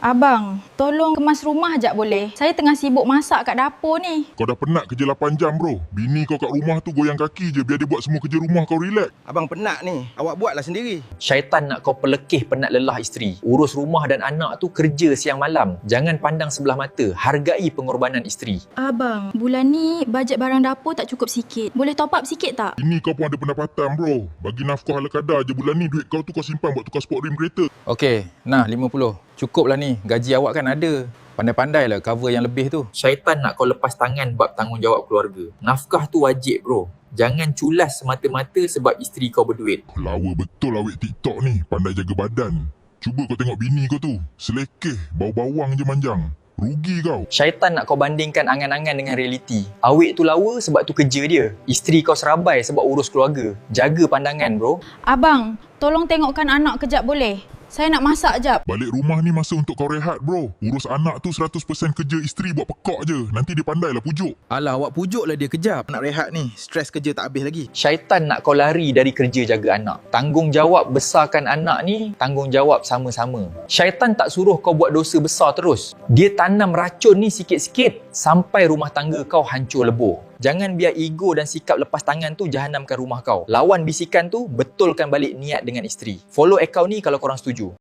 Abang, tolong kemas rumah jap boleh? Saya tengah sibuk masak kat dapur ni. Kau dah penat kerja 8 jam bro. Bini kau kat rumah tu goyang kaki je biar dia buat semua kerja rumah kau relax. Abang penat ni, awak buatlah sendiri. Syaitan nak kau pelekeh penat lelah isteri. Urus rumah dan anak tu kerja siang malam. Jangan pandang sebelah mata. Hargai pengorbanan isteri. Abang, bulan ni bajet barang dapur tak cukup sikit. Boleh top up sikit tak? Bini kau pun ada pendapatan bro. Bagi nafkah ala kadar je bulan ni duit kau tu kau simpan buat tukar sport rim kereta. Okey, nah 50. Cukup lah ni, gaji awak kan ada. Pandai-pandai lah cover yang lebih tu. Syaitan nak kau lepas tangan bab tanggungjawab keluarga. Nafkah tu wajib bro. Jangan culas semata-mata sebab isteri kau berduit. Lawa betul awet TikTok ni. Pandai jaga badan. Cuba kau tengok bini kau tu. Selekeh, bau bawang je manjang. Rugi kau. Syaitan nak kau bandingkan angan-angan dengan realiti. Awet tu lawa sebab tu kerja dia. Isteri kau serabai sebab urus keluarga. Jaga pandangan bro. Abang, tolong tengokkan anak kejap boleh? Saya nak masak jap. Balik rumah ni masa untuk kau rehat bro. Urus anak tu 100% kerja isteri buat pekak je. Nanti dia pandai lah pujuk. Alah, awak pujuk lah dia kejap. Nak rehat ni, stres kerja tak habis lagi. Syaitan nak kau lari dari kerja jaga anak. Tanggungjawab besarkan anak ni, tanggungjawab sama-sama. Syaitan tak suruh kau buat dosa besar terus. Dia tanam racun ni sikit-sikit sampai rumah tangga kau hancur lebur. Jangan biar ego dan sikap lepas tangan tu jahanamkan rumah kau. Lawan bisikan tu, betulkan balik niat dengan isteri. Follow akaun ni kalau korang setuju.